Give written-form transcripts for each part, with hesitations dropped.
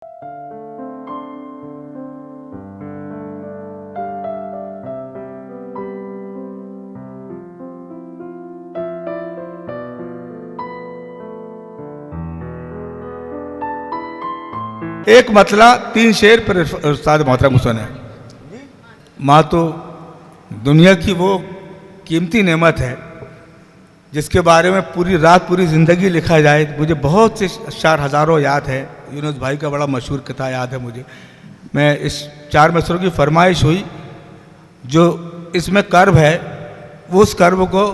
एक मतला 3 शेर पर उस्ताद मोहतरम हुसैन है। माँ तो दुनिया की वो कीमती नेमत है जिसके बारे में पूरी रात पूरी ज़िंदगी लिखा जाए। मुझे बहुत से अशआर हज़ारों याद है। यूनुस भाई का बड़ा मशहूर कथा याद है मुझे। मैं इस 4 मिसरों की फरमाइश हुई, जो इसमें कर्ब है वो उस कर्ब को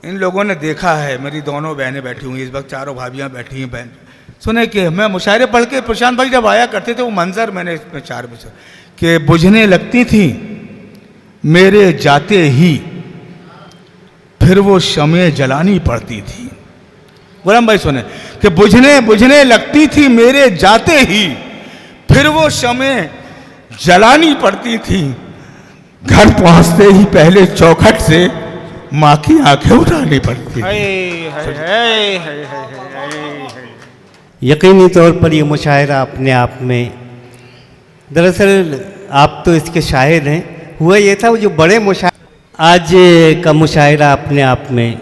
इन लोगों ने देखा है। मेरी दोनों बहनें बैठी हुई, इस वक्त चारों भाभियाँ बैठी हैं। बहन सुने कि मैं मुशायरे पढ़ के प्रशांत भाई जब आया करते थे वो मंजर मैंने इसमें 4 मिसर कि बुझने लगती थी मेरे जाते ही, फिर वो शमे जलानी पड़ती थी। गुलाम भाई सुने कि बुझने लगती थी मेरे जाते ही, फिर वो शमे जलानी पड़ती थी। घर पहुंचते ही पहले चौखट से माँ की आंखें उठानी पड़ती थी। यकीनी तौर पर ये मुशायरा अपने आप में, दरअसल आप तो इसके शाहिद हैं, हुआ ये था वो जो बड़े आज का मुशायरा अपने आप में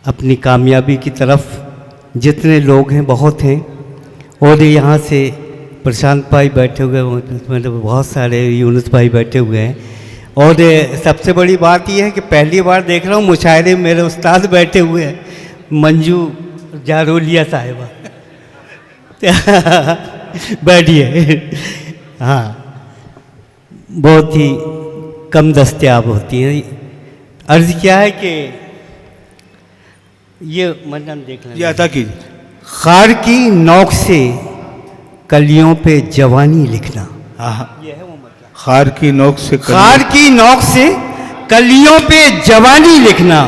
अपनी कामयाबी की तरफ जितने लोग हैं बहुत हैं। और यहाँ से प्रशांत भाई बैठे हुए हैं, मतलब बहुत सारे यूनुस भाई बैठे हुए हैं। और सबसे बड़ी बात यह है कि पहली बार देख रहा हूँ मुशायरे में मेरे उस्ताद बैठे हुए हैं, मंजू जारोलिया साहिबा। बैठिए। हाँ, बहुत ही कम दस्तयाब होती हैं। अर्ज़ क्या है कि ये मन्नम देख लें, ये अता कीजिए। खार की नोक से कलियों पे जवानी लिखना। ये है वो मतलब। खार की नोक से कलियों पे जवानी लिखना,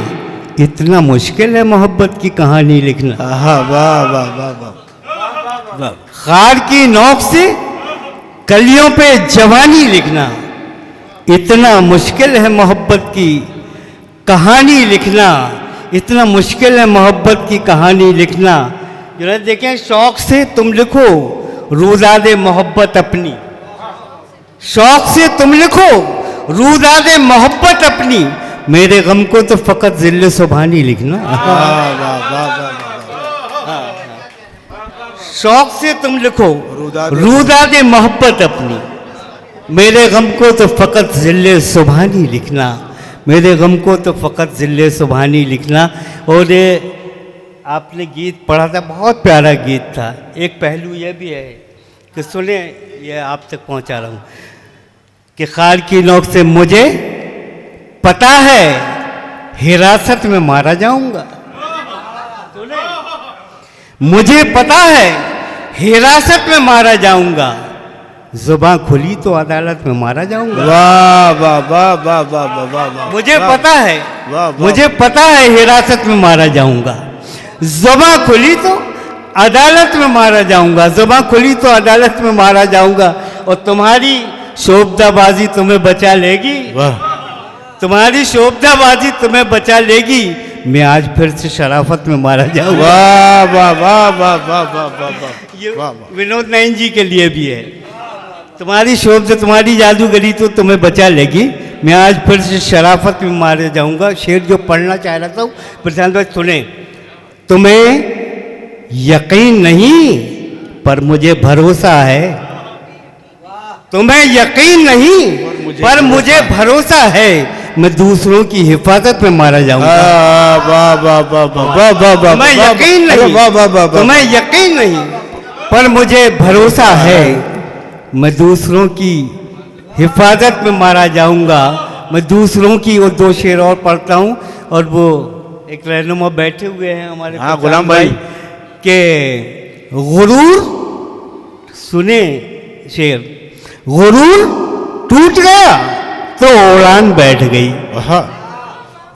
इतना मुश्किल है मोहब्बत की कहानी लिखना। वाह वाह वाह वाह वाह। खार की नोक से कलियों पे जवानी लिखना, इतना मुश्किल है मोहब्बत की कहानी लिखना, इतना मुश्किल है मोहब्बत की कहानी लिखना। जरा देखें, शौक से तुम लिखो रूदादे मोहब्बत अपनी, शौक से तुम लिखो रूदादे मोहब्बत अपनी, मेरे गम को तो फकत जिल्ले सुभानी लिखना। शौक से तुम लिखो रूदादे मोहब्बत अपनी, मेरे गम को तो फ़कत ज़िल्ले सुभानी लिखना, मेरे गम को तो फ़कत ज़िल्ले सुभानी लिखना। और आपने गीत पढ़ा था, बहुत प्यारा गीत था। एक पहलू यह भी है कि सुने, यह आप तक पहुंचा रहा हूँ कि खार की नोक से मुझे पता है हिरासत में मारा जाऊंगा, मुझे पता है हिरासत में मारा जाऊंगा, जुबान खुली तो अदालत में मारा जाऊंगा। वाह वाह वाह वाह वाह वाह वाह। मुझे पता है, मुझे पता है हिरासत में मारा जाऊंगा, जुबान खुली तो अदालत में मारा जाऊंगा, जुबान खुली तो अदालत में मारा जाऊंगा। और तुम्हारी शोभदाबाजी तुम्हें बचा लेगी, तुम्हारी शोभदाबाजी तुम्हें बचा लेगी, मैं आज फिर से शराफत में मारा जाऊंगा। वाह वाह वाह वाह वाह वाह वाह। ये विनोद नयन जी के लिए भी है। तुम्हारी शोभ से तुम्हारी जादूगरी तो तुम्हें बचा लेगी, मैं आज फिर से शराफत में मारे जाऊंगा। शेर जो पढ़ना चाह रहा था प्रशांत भाई सुने। तुम्हें यकीन नहीं पर मुझे भरोसा है, तुम्हें यकीन नहीं पर मुझे भरोसा है, मैं दूसरों की हिफाजत में मारा जाऊंगा। वाह वाह वाह वाह वाह वाह। तुम्हें यकीन नहीं, तुम्हें यकीन नहीं पर मुझे भरोसा है, मैं दूसरों की हिफाजत में मारा जाऊंगा, मैं दूसरों की। और 2 शेर और पढ़ता हूँ। और वो एक रहनुमा बैठे हुए हैं हमारे, हाँ गुलाम भाई, के गुरूर सुने शेर, गुरूर टूट गया तो उड़ान बैठ गई,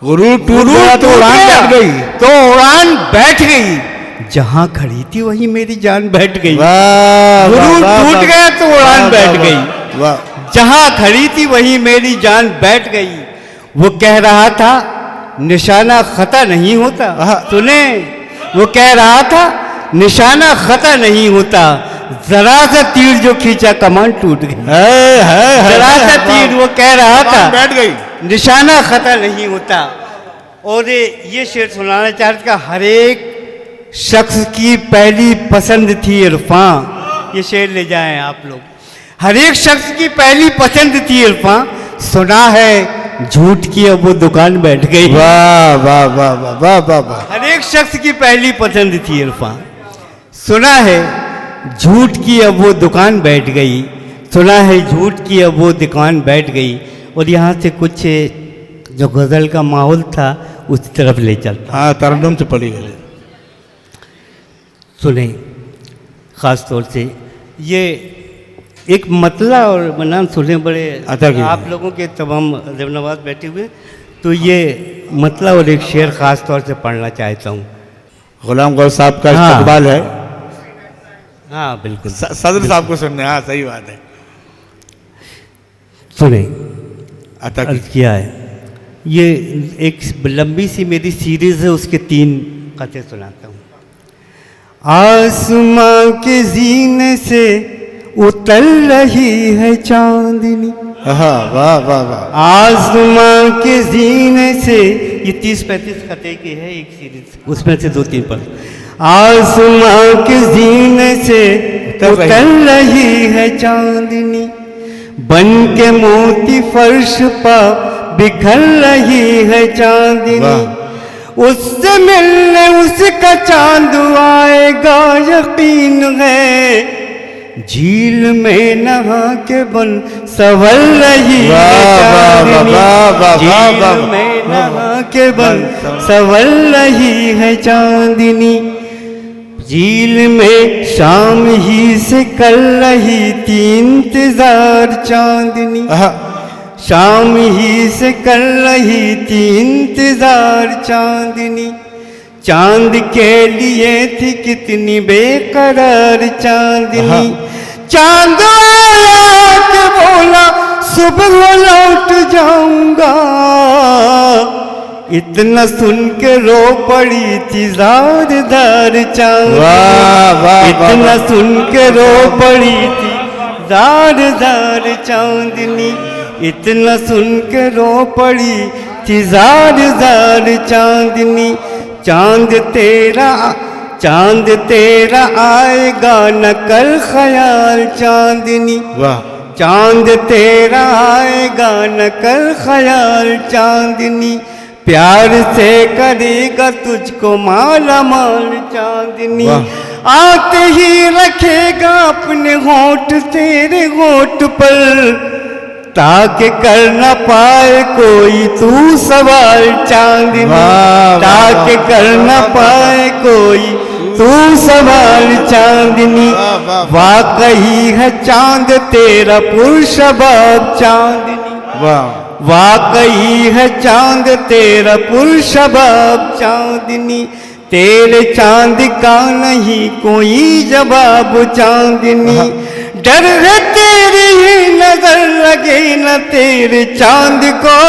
गुरूर टूट गया तो उड़ान बैठ गई, तो उड़ान बैठ गई, जहां खड़ी थी वहीं मेरी जान बैठ गई। गुरूर टूट गया तो उड़ान बैठ गई, जहां खड़ी थी वहीं मेरी जान बैठ गई। वो कह रहा था निशाना खता नहीं होता, सुने, वो कह रहा था निशाना खता नहीं होता, जरा सा तीर जो खींचा कमान टूट गई। जरा सा तीर वो कह रहा था बैठ गई। निशाना खता नहीं होता। और ये शेर सुनाना चाहता था, हर एक शख्स की पहली पसंद थी इरफान। ये शेर ले जाएं आप लोग। हर एक शख्स की पहली पसंद थी इरफान, सुना है झूठ की अब वो दुकान बैठ गई। वाह वाह वाह वाह वाह वाह वाह। हर एक शख्स की पहली पसंद थी इरफान, सुना है झूठ की अब वो दुकान बैठ गई। सुना है झूठ की अब वो दुकान बैठ गई। और यहाँ से कुछ जो गज़ल का माहौल था उस तरफ ले चलता। हाँ, तरन्नुम से पड़ी गई। सुने ख़ास तौर से ये एक मतला और मनान सुने बड़े अच्छा की आप लोगों के तमाम जबनवाज बैठे हुए, तो ये मतला और एक शेर ख़ास तौर से पढ़ना चाहता हूँ। गुलाम गौर साहब का हाँ। इस्तकबाल है। हाँ बिल्कुल, सदर साहब को सुनने। हाँ सही बात है। सुने अता की अर्ज किया है। ये एक लंबी सी मेरी सीरीज़ है, उसके 3 कथें सुनाता हूँ। आसमां के जीने से उतर रही है चांदनी। हाँ वाह वाह वाह। आसमां के जीने से, ये 30-35 खते की है एक सीरीज, उसमें से 2-3 पद। आसमां के जीने से उतर रही है चांदनी, बन के मोती फर्श पर बिखर रही है चांदनी। उससे मिलने उसका चांद आएगा यकीन है, झील में नहा के बन संवर रही है चांदनी। झील में नहा के बन संवर रही है चांदनी। झील में शाम ही से कर रही थी इंतजार चांदनी। शाम ही से कर रही थी इंतजार चांदनी। चांद के लिए थी कितनी बेकरार चांदनी। चांद आया के बोला सुबह लौट जाऊंगा, इतना सुन के रो पड़ी थी ज़ारदार चांदनी। इतना सुन के रो पड़ी थी ज़ारदार चांदनी। इतना सुन के रो पड़ी थी ज़ारदार चांदनी। चांद तेरा आएगा न कर ख्याल चांदनी। चांद तेरा आएगा न कर ख्याल चांदनी। प्यार से करेगा तुझको माला माल चांदनी। आते ही रखेगा अपने होठ तेरे होठ पर, ताकि कर न पाए कोई तू सवाल चांदनी। ताकि कर न पाए कोई तू सवाल चांदनी। वाकई है चांद तेरा पुरशबाब चांदनी। वाकई है चांद तेरा पुरशबाब चांदनी। तेरे चांद का नहीं कोई जवाब चांदनी। डर है तेरी नजर लगे न तेरे चांद को,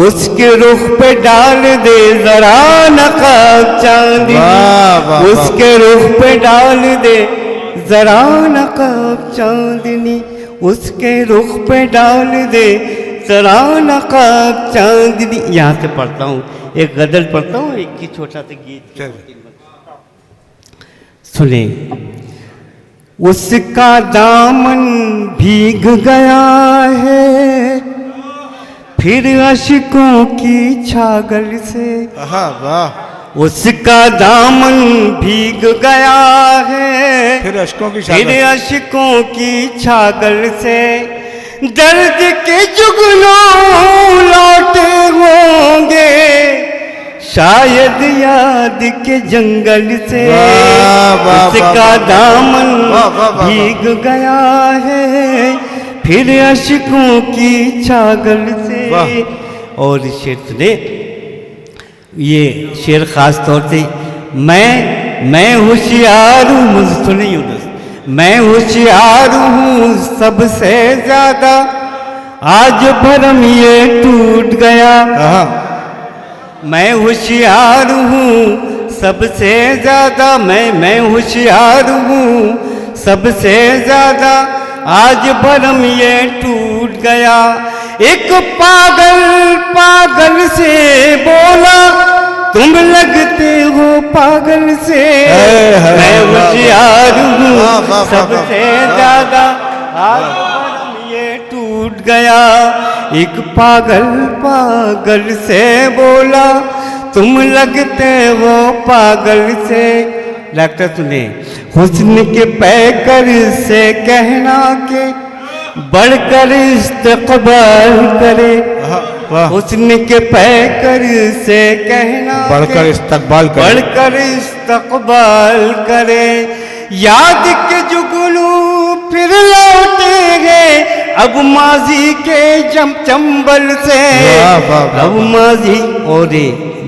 उसके रुख पे डाल दे जरा नकाब चांदनी। उसके रुख पे डाल दे जरा नकाब चांदनी। उसके रुख पे डाल दे जरा नकाब चांदनी। यहाँ से पढ़ता हूँ, एक गजल पढ़ता हूँ, एक की छोटा सा गीत सुने। उसका दामन भीग गया है फिर अश्कों की छागल से। उसका दामन भीग गया है फिर अश्कों की छागल से। दर्द के जुगनों लौटे होंगे शायद याद के जंगल से। उसका दामन भीग गया है फिर अश्कों की छागल से। और शेर सुने, ये शेर खास तौर से मैं होशियार हूँ, मुझे सुने यूनुस, मैं होशियार हूँ सबसे ज्यादा, आज भरम ये टूट गया। मैं होशियार हूँ सबसे ज्यादा, मैं होशियार हूँ सबसे ज्यादा आज भरम ये टूट गया। एक पागल पागल से बोला तुम लगते हो पागल से, मैं होशियार हूँ सबसे ज्यादा आज भरम ये टूट गया। एक पागल पागल से बोला तुम लगते हो पागल से। डॉक्टर सुने, हुस्न के पैकर से कहना के बढ़कर इस्तकबाल करे। हुस्न के पैकर से कहना बढ़कर इस्तकबाल करे, बढ़कर इस्तकबाल करे। याद के जुगनू फिर लौटेंगे अब माजी के चंबल से। अब माजी, और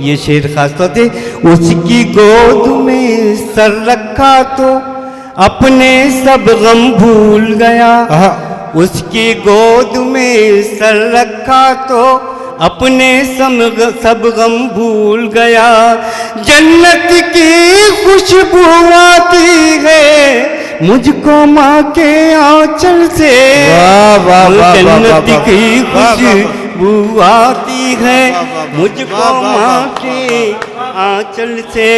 ये शेर खास तौर से, उसकी गोद में सर रखा तो अपने सब गम भूल गया। उसकी गोद में सर रखा तो अपने सब गम भूल गया। जन्नत की खुशबू आती है मुझको माँ के आंचल से। जन्नत की खुशबू आती है मुझको माँ के आंचल से।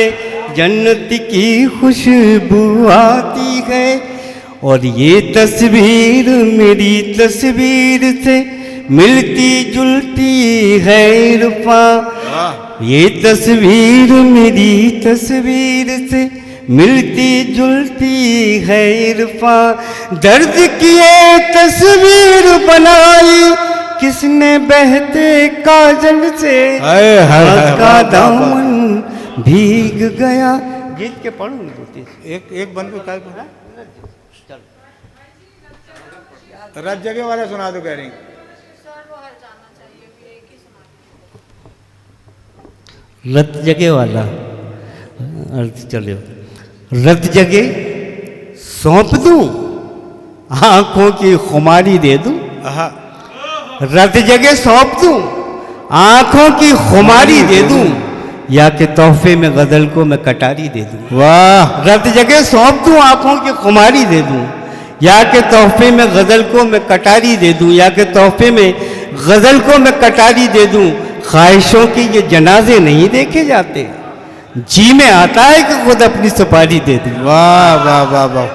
जन्नत की खुशबू आती है। और ये तस्वीर मेरी तस्वीर से मिलती जुलती है इरफान। ये तस्वीर मेरी तस्वीर से मिलती जुलती है इरफान। दर्द की ये तस्वीर बनाई किसने बहते काजल से। का दामन भीग गया। गीत के पढ़ूंगी एक बंद को क्या रत जगह वाला सुना दो कह रही। रत जगह वाला अर्थ चले। रत जगह सौंप दूं आंखों की खुमारी दे दूं। रत जगह सौंप दूं आंखों की खुमारी दे दूं, या कि तोहफे में गजल को मैं कटारी दे दूं। वाह। रत जगह सौंप दूं आंखों की खुमारी दे दूं, या के तोहफे में गजल को मैं कटारी दे दूं, या के तोहफे में गजल को मैं कटारी दे दूं। ख्वाहिशों के ये जनाजे नहीं देखे जाते, जी में आता है कि खुद अपनी सुपारी दे दूं। वाह वाह वाह वाह।